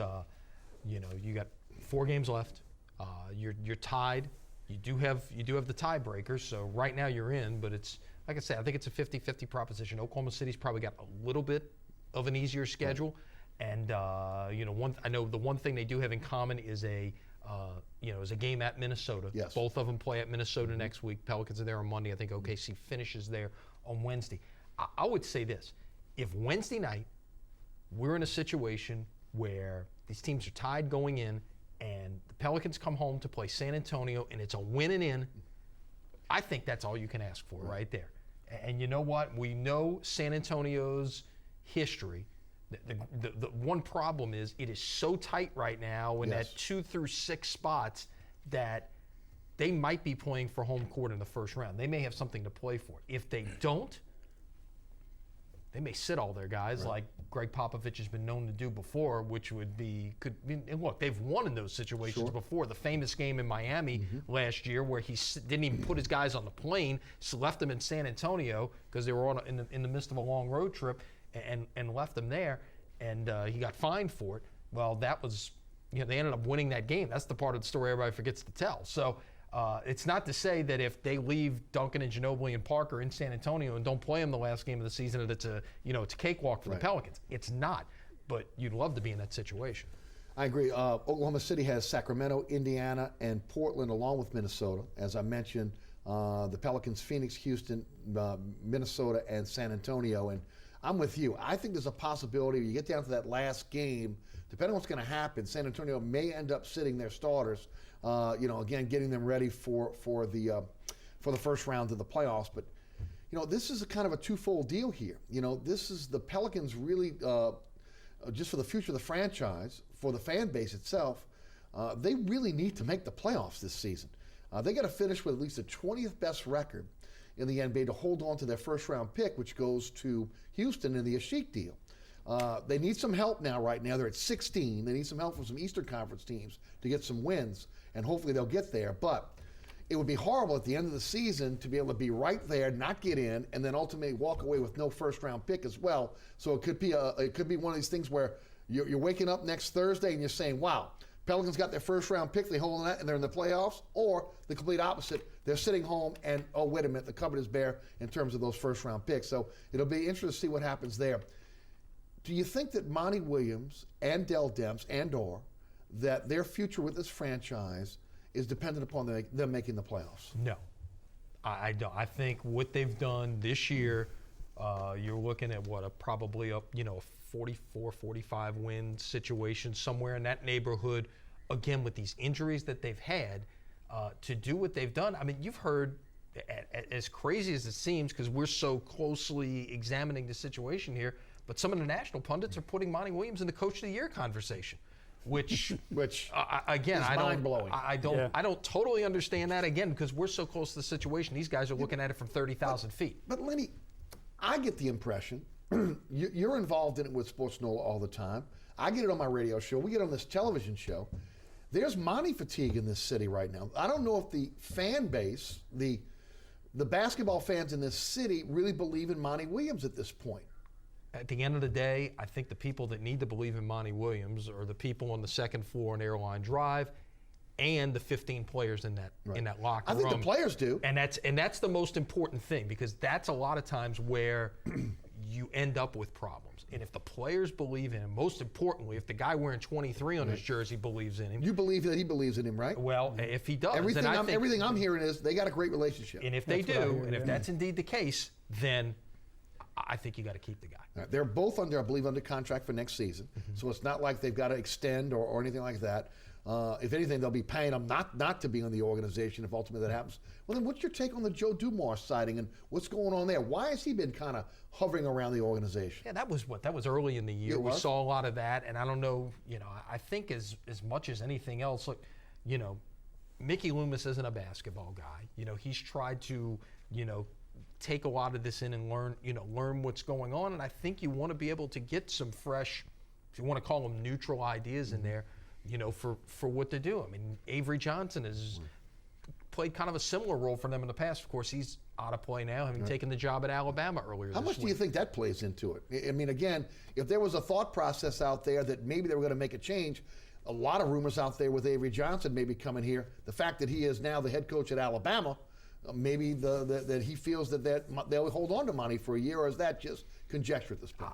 you got 4 games left. You're tied. You do have the tiebreaker, so right now you're in. But it's, like I said, I think it's a 50-50 proposition. Oklahoma City's probably got a little bit of an easier schedule, and I know the one thing they do have in common is a game at Minnesota. Yes. Both of them play at Minnesota next week. Pelicans are there on Monday. I think OKC finishes there on Wednesday. I would say this: if Wednesday night we're in a situation where these teams are tied going in, and the Pelicans come home to play San Antonio, and it's a win and in, I think that's all you can ask for right there. And you know what? We know San Antonio's history. The one problem is it is so tight right now in that 2 through 6 spots that they might be playing for home court in the first round. They may have something to play for. If they don't, they may sit all their guys like Greg Popovich has been known to do before, which and look, they've won in those situations before. The famous game in Miami last year where he didn't even put his guys on the plane, so left them in San Antonio because they were in the midst of a long road trip, and left them there, and he got fined for it. Well, that was, they ended up winning that game. That's the part of the story everybody forgets to tell. So it's not to say that if they leave Duncan and Ginobili and Parker in San Antonio and don't play them the last game of the season, that it's a cakewalk for the Pelicans. It's not, but you'd love to be in that situation. I agree. Oklahoma City has Sacramento, Indiana, and Portland, along with Minnesota. As I mentioned, the Pelicans, Phoenix, Houston, Minnesota, and San Antonio. And I'm with you. I think there's a possibility you get down to that last game, depending on what's going to happen, San Antonio may end up sitting their starters, again, getting them ready for the first round of the playoffs. But, this is a kind of a twofold deal here. This is the Pelicans really, just for the future of the franchise, for the fan base itself, they really need to make the playoffs this season. They got to finish with at least a 20th best record in the NBA to hold on to their first round pick, which goes to Houston in the Ashik deal. They need some help right now. They're at 16. They need some help from some Eastern Conference teams to get some wins, and hopefully they'll get there. But it would be horrible at the end of the season to be able to be right there, not get in, and then ultimately walk away with no first round pick as well. So it could be one of these things where you're waking up next Thursday and you're saying, wow, Pelicans got their first round pick, they hold on that, and they're in the playoffs, or the complete opposite. They're sitting home and, oh, wait a minute, the cupboard is bare in terms of those first round picks. So it'll be interesting to see what happens there. Do you think that Monty Williams and Dell Demps that their future with this franchise is dependent upon them making the playoffs? No, I don't. I think what they've done this year, you're looking at probably a 44, 45 win situation somewhere in that neighborhood. Again, with these injuries that they've had, to do what they've done. I mean, you've heard, as crazy as it seems, because we're so closely examining the situation here, but some of the national pundits are putting Monty Williams in the Coach of the Year conversation, which again, is mind-blowing. I don't totally understand that, again, because we're so close to the situation. These guys are looking at it from 30,000 feet. But Lenny, I get the impression you're involved in it with Sports NOLA all the time. I get it on my radio show. We get on this television show. There's Monty fatigue in this city right now. I don't know if the fan base, the the basketball fans in this city really believe in Monty Williams at this point. At the end of the day, I think the people that need to believe in Monty Williams are the people on the second floor on Airline Drive and the 15 players in that locker room. I think the players do. And that's the most important thing, because that's a lot of times where you end up with problems. And if the players believe in him, most importantly, if the guy wearing 23 on his jersey believes in him. You believe that he believes in him, right? Well, if he does. Everything I'm hearing is they got a great relationship. And if they do, and if that's indeed the case, then I think you got to keep the guy. Right. They're both under contract for next season. So it's not like they've got to extend or anything like that. If anything, they'll be paying him not to be on the organization if ultimately that happens. Well, then what's your take on the Joe Dumars sighting and what's going on there? Why has he been kind of hovering around the organization? Yeah, that was early in the year. We saw a lot of that, and I don't know, I think as much as anything else, look, Mickey Loomis isn't a basketball guy. He's tried to, take a lot of this in and learn what's going on, and I think you want to be able to get some fresh, if you want to call them neutral ideas in there, for what to do. I mean, Avery Johnson has played kind of a similar role for them in the past. Of course, he's out of play now, having taken the job at Alabama earlier this week. How much do you think that plays into it? I mean, again, if there was a thought process out there that maybe they were going to make a change, a lot of rumors out there with Avery Johnson maybe coming here. The fact that he is now the head coach at Alabama, maybe that he feels that they'll hold on to Monty for a year, or is that just conjecture at this point?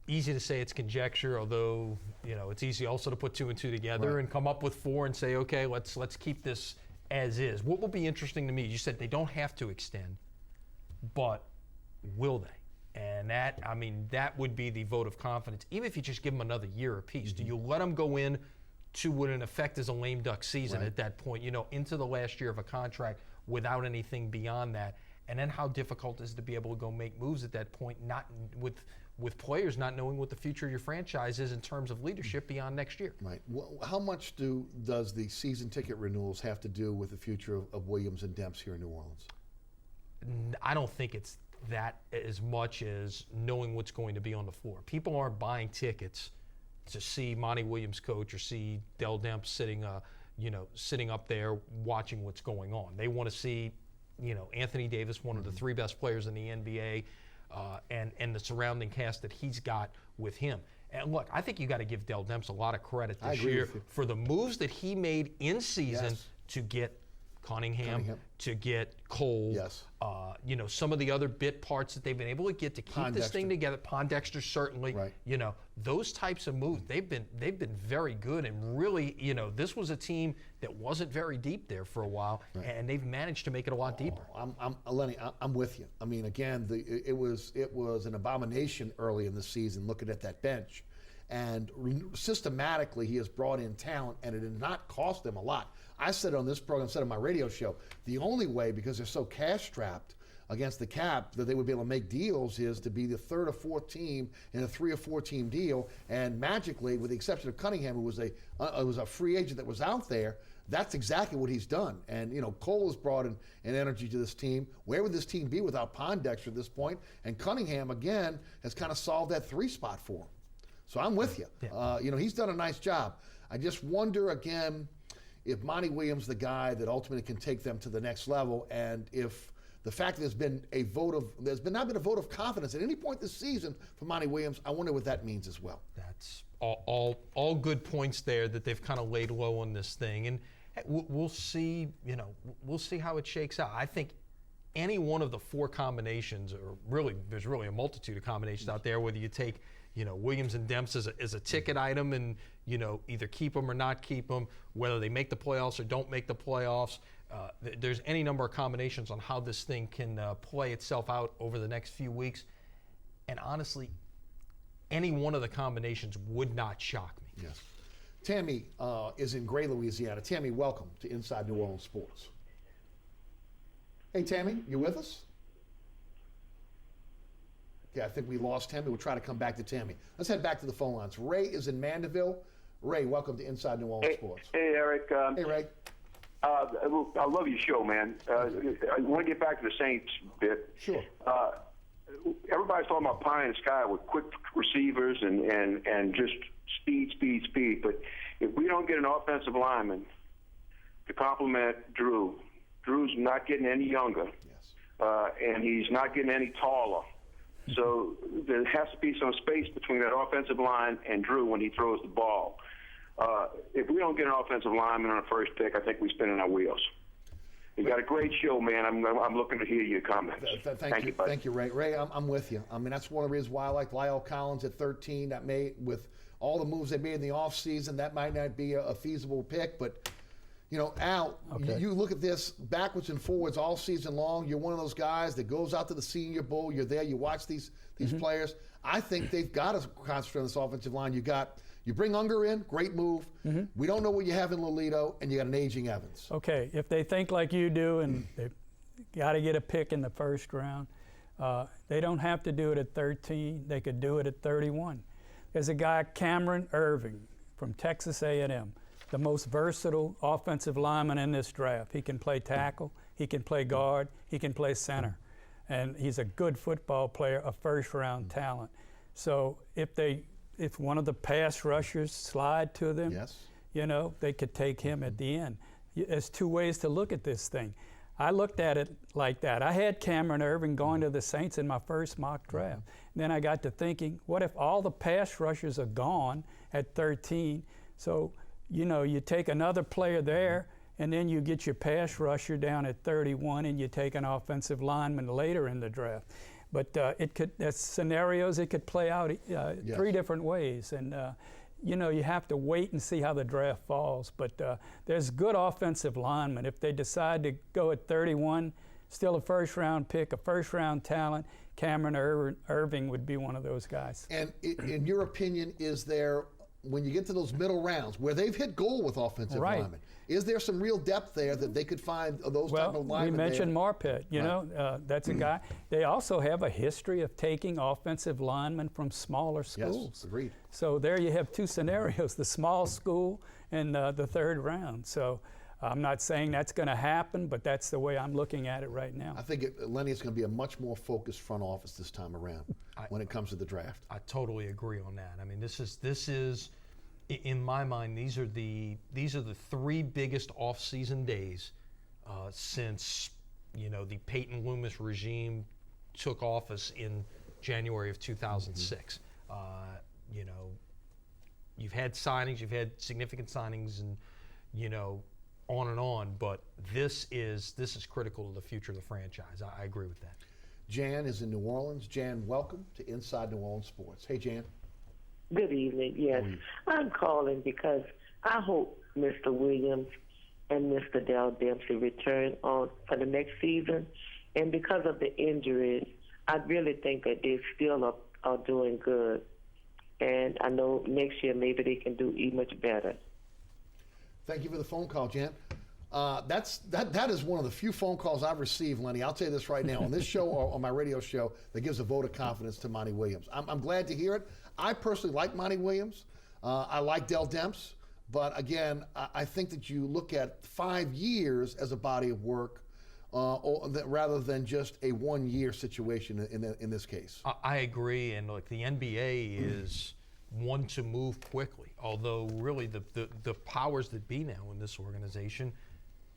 Easy to say it's conjecture, although it's easy also to put 2 and 2 together and come up with 4 and say, okay, let's keep this as is. What will be interesting to me, you said they don't have to extend, but will they? And that would be the vote of confidence, even if you just give them another year apiece. Do you let them go in to what in effect is a lame duck season at that point, into the last year of a contract without anything beyond that? And then how difficult is it to be able to go make moves at that point, not with players not knowing what the future of your franchise is in terms of leadership beyond next year? Right. Well, how much does the season ticket renewals have to do with the future of Williams and Demps here in New Orleans? I don't think it's that as much as knowing what's going to be on the floor. People aren't buying tickets to see Monty Williams coach or see Dell Demps sitting up there watching what's going on. They want to see, Anthony Davis, one of the 3 best players in the NBA, and the surrounding cast that he's got with him. And look, I think you got to give Dell Demps a lot of credit this year for the moves that he made in season to get Cunningham, to get Cole, some of the other bit parts that they've been able to get to keep this thing together. Pondexter certainly, those types of moves, they've been very good, and really, this was a team that wasn't very deep there for a while, and they've managed to make it a lot deeper. Lenny, I'm with you. I mean, again, it was an abomination early in the season looking at that bench. And systematically, he has brought in talent, and it did not cost them a lot. I said on this program, said on my radio show, the only way, because they're so cash-strapped against the cap, that they would be able to make deals is to be the 3rd or 4th team in a 3 or 4 team deal. And magically, with the exception of Cunningham, who was a free agent that was out there, that's exactly what he's done. And, Cole has brought in an energy to this team. Where would this team be without Pondexter at this point? And Cunningham, again, has kind of solved that 3 spot for him. So I'm with you. He's done a nice job. I just wonder, again, if Monty Williams the guy that ultimately can take them to the next level, and if the fact that there's not been a vote of confidence at any point this season for Monty Williams, I wonder what that means as well. That's all good points there that they've kind of laid low on this thing, and we'll see. We'll see how it shakes out. I think any one of the 4 combinations, or really, there's really a multitude of combinations out there. Whether you take Williams and Demps as a ticket item and, either keep them or not keep them, whether they make the playoffs or don't make the playoffs. There's any number of combinations on how this thing can play itself out over the next few weeks. And honestly, any one of the combinations would not shock me. Yes. Tammy is in Gray, Louisiana. Tammy, welcome to Inside New Orleans Sports. Hey, Tammy, you with us? Yeah, I think we lost Tammy. We'll try to come back to Tammy. Let's head back to the phone lines. Ray is in Mandeville. Ray, welcome to Inside New Orleans Sports. Hey, Eric. Hey, Ray. I love your show, man. I want to get back to the Saints bit. Sure. Everybody's talking about pie in the sky with quick receivers and just speed. But if we don't get an offensive lineman to complement Drew's not getting any younger. Yes. and he's not getting any taller. So there has to be some space between that offensive line and Drew when he throws the ball. If we don't get an offensive lineman on the first pick, I think we're spinning our wheels. You got a great show, man. I'm looking to hear your comments. Thank you, buddy. thank you, Ray. Ray, I'm with you. I mean, that's one of the reasons why I like Lyle Collins at 13. That may, with all the moves they made in the offseason, that might not be a feasible pick. But, you know, Al, you look at this backwards and forwards all season long. You're one of those guys that goes out to the Senior Bowl. You're there. You watch these players. I think they've got to concentrate on this offensive line. You bring Unger in, great move. We don't know what you have in Lolito, and you got an aging Evans. Okay, if they think like you do and they've got to get a pick in the first round, they don't have to do it at 13. They could do it at 31. There's a guy, Cameron Irving from Texas A&M, the most versatile offensive lineman in this draft. He can play tackle, he can play guard, he can play center. And he's a good football player, a first-round talent. So if one of the pass rushers slide to them, you know, they could take him at the end. There's two ways to look at this thing. I looked at it like that. I had Cameron Irving going to the Saints in my first mock draft. And then I got to thinking, what if all the pass rushers are gone at 13? So, you know, you take another player there, and then you get your pass rusher down at 31, and you take an offensive lineman later in the draft. But there's scenarios it could play out three different ways. And, you know, you have to wait and see how the draft falls. But there's good offensive linemen. If they decide to go at 31, still a first-round pick, a first-round talent, Cameron Irving would be one of those guys. And in your opinion, is there, when you get to those middle rounds, where they've hit goal with offensive linemen, is there some real depth there that they could find those type of linemen? Well, we mentioned Marpet. You know, that's a guy. They also have a history of taking offensive linemen from smaller schools. Yes, agreed. So there you have two scenarios, the small school and the third round. So I'm not saying that's going to happen, but that's the way I'm looking at it right now. I think, Lenny, it's going to be a much more focused front office this time around when it comes to the draft. I totally agree on that. I mean, this is in my mind, these are the three biggest off-season days since, you know, the Peyton Loomis regime took office in January of 2006. You know, you've had signings, you've had significant signings, and, you know, on, but this is critical to the future of the franchise. I agree with that. Jan is in New Orleans. Jan, welcome to Inside New Orleans Sports. Hey, Jan. Good evening. Yes, I'm calling because I hope Mr. Williams and Mr. Dell Dempsey return on for the next season. And because of the injuries, I really think that they still are doing good. And I know next year maybe they can do even much better. Thank you for the phone call, Jan. That is one of the few phone calls I've received, Lenny. I'll tell you this right now, on this show or on my radio show, that gives a vote of confidence to Monty Williams. I'm glad to hear it. I personally like Monty Williams. I like Dell Demps. But again, I think that you look at 5 years as a body of work rather than just a 1 year situation in this case. I agree, and look, the NBA is one to move quickly. Although really the powers that be now in this organization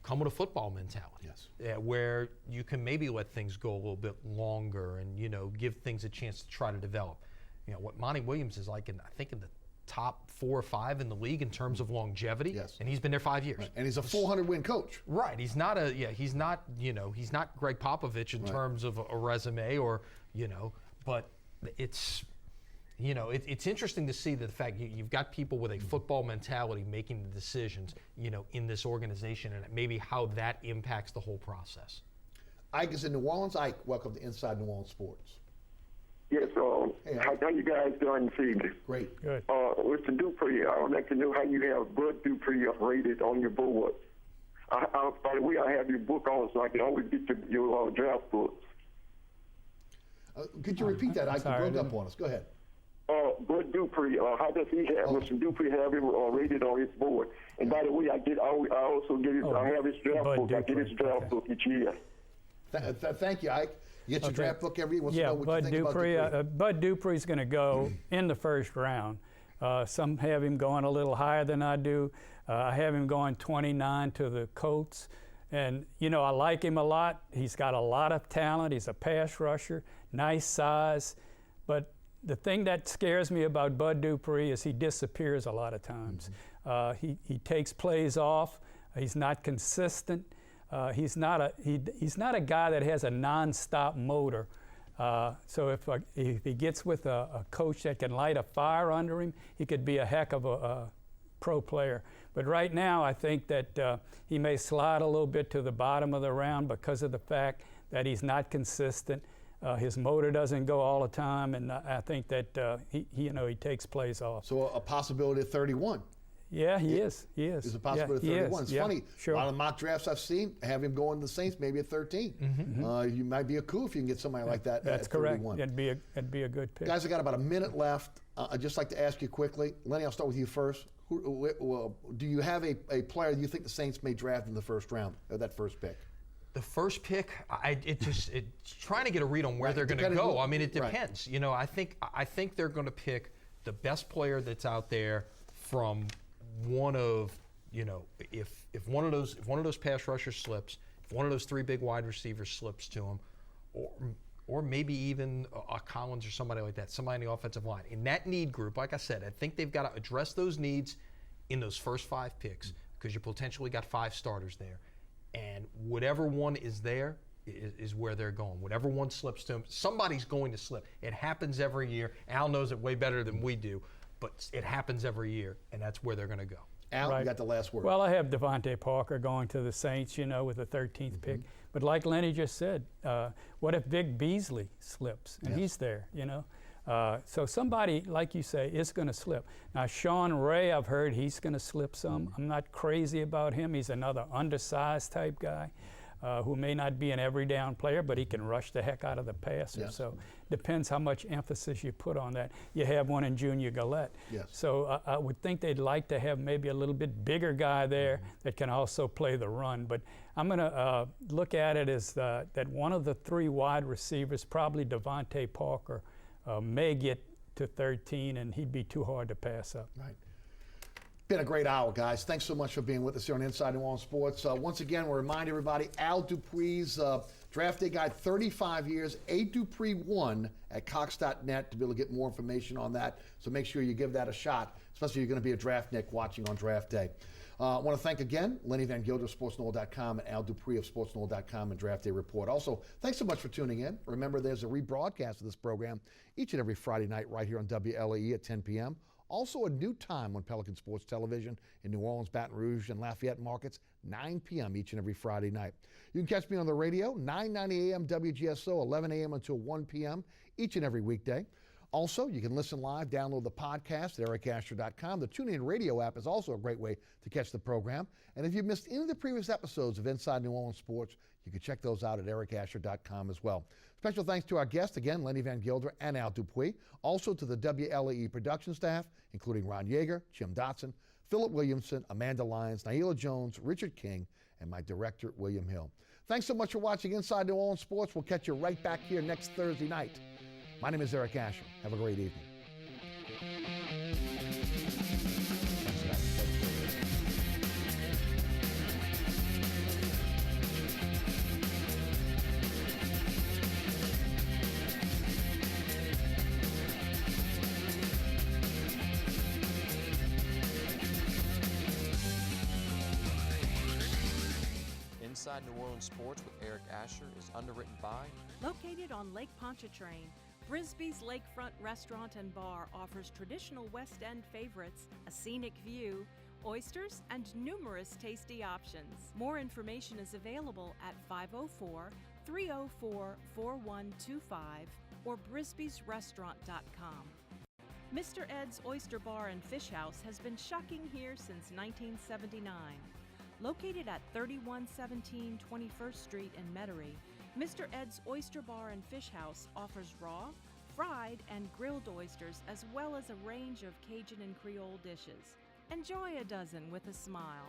come with a football mentality. Yes. Where you can maybe let things go a little bit longer and, you know, give things a chance to try to develop. You know, what Monty Williams is like, I think in the top 4 or 5 in the league in terms of longevity. Yes. And he's been there 5 years. Right. And he's a 400-win coach. Right. He's not Greg Popovich in terms of a resume or, you know, but it's, you know, it's interesting to see the fact you've got people with a football mentality making the decisions, you know, in this organization, and maybe how that impacts the whole process. Ike is in New Orleans. Ike, welcome to Inside New Orleans Sports. Yes, hey, how you guys doing this evening? Great. Good. Mr. Dupuy, I would like to know how you have Bud Dupuy rated on your board. By the way, I have your book on, so I can always get your draft books. Could you repeat that? Ike, you broke up on us. Go ahead. Bud Dupuy, how does he have, Mr. Dupuy have him rated on his board? And by the way, I also get his, I have his draft book. Dupuy. I get his draft book each year. Thank you, Ike. You get your draft book every year. Yeah, Bud Dupuy. Bud Dupree's going to go in the first round. Some have him going a little higher than I do. I have him going 29 to the Colts. And, you know, I like him a lot. He's got a lot of talent. He's a pass rusher, nice size. But the thing that scares me about Bud Dupuy is he disappears a lot of times. He takes plays off. He's not consistent. He's not a guy that has a non-stop motor. So if he gets with a coach that can light a fire under him, he could be a heck of a pro player. But right now, I think that he may slide a little bit to the bottom of the round because of the fact that he's not consistent. His motor doesn't go all the time, and I think that he takes plays off. So a possibility of 31. Yeah, he is. He is. There's a possibility of 31. It's funny. Sure. A lot of mock drafts I've seen have him going to the Saints maybe at 13. You might be a coup if you can get somebody like that That's at correct. 31. It'd be a good pick. Guys, I got about a minute left. I'd just like to ask you quickly. Lenny, I'll start with you first. Do you have a player you think the Saints may draft in the first round, or that first pick? The first pick, it's trying to get a read on where they're going to go. I mean, it depends. You know, I think they're going to pick the best player that's out there from one of, you know, if one of those pass rushers slips, if one of those three big wide receivers slips to him, or maybe even a Collins or somebody like that, somebody in the offensive line. In that need group, like I said, I think they've got to address those needs in those first 5 picks because you potentially got 5 starters there. And whatever one is there is where they're going. Whatever one slips to them, somebody's going to slip. It happens every year. Al knows it way better than we do, but it happens every year, and that's where they're going to go. Al, you got the last word. Well, I have Devontae Parker going to the Saints, you know, with the 13th pick. But like Lenny just said, what if Vic Beasley slips and he's there, you know? So somebody, like you say, is going to slip. Now, Sean Ray, I've heard he's going to slip some. I'm not crazy about him. He's another undersized type guy who may not be an every down player, but he can rush the heck out of the passer. Yes. So depends how much emphasis you put on that. You have one in Junior Gillette. Yes. So I would think they'd like to have maybe a little bit bigger guy there that can also play the run. But I'm going to look at it as that one of the 3 wide receivers, probably Devontae Parker, may get to 13, and he'd be too hard to pass up. Right. Been a great hour, guys. Thanks so much for being with us here on Inside New Orleans Sports. Once again, we'll remind everybody, Al Dupuy's draft day guide, 35 years, A-Dupree1 at Cox.net to be able to get more information on that. So make sure you give that a shot, especially if you're going to be a draftnik watching on draft day. I want to thank again Lenny Van Gilder of SportsNoel.com and Al Dupuy of SportsNoel.com and Draft Day Report. Also, thanks so much for tuning in. Remember, there's a rebroadcast of this program each and every Friday night right here on WLAE at 10 p.m. Also, a new time on Pelican Sports Television in New Orleans, Baton Rouge, and Lafayette markets, 9 p.m. each and every Friday night. You can catch me on the radio, 9:90 a.m. WGSO, 11 a.m. until 1 p.m. each and every weekday. Also, you can listen live, download the podcast at ericasher.com. The TuneIn Radio app is also a great way to catch the program. And if you've missed any of the previous episodes of Inside New Orleans Sports, you can check those out at ericasher.com as well. Special thanks to our guests, again, Lenny Van Gilder and Al Dupuy. Also to the WLAE production staff, including Ron Yeager, Jim Dotson, Philip Williamson, Amanda Lyons, Naila Jones, Richard King, and my director, William Hill. Thanks so much for watching Inside New Orleans Sports. We'll catch you right back here next Thursday night. My name is Eric Asher. Have a great evening. Inside New Orleans Sports with Eric Asher is underwritten by... Located on Lake Pontchartrain, Brisbee's Lakefront Restaurant and Bar offers traditional West End favorites, a scenic view, oysters, and numerous tasty options. More information is available at 504-304-4125 or brisbeesrestaurant.com. Mr. Ed's Oyster Bar and Fish House has been shucking here since 1979. Located at 3117 21st Street in Metairie, Mr. Ed's Oyster Bar and Fish House offers raw, fried, and grilled oysters as well as a range of Cajun and Creole dishes. Enjoy a dozen with a smile.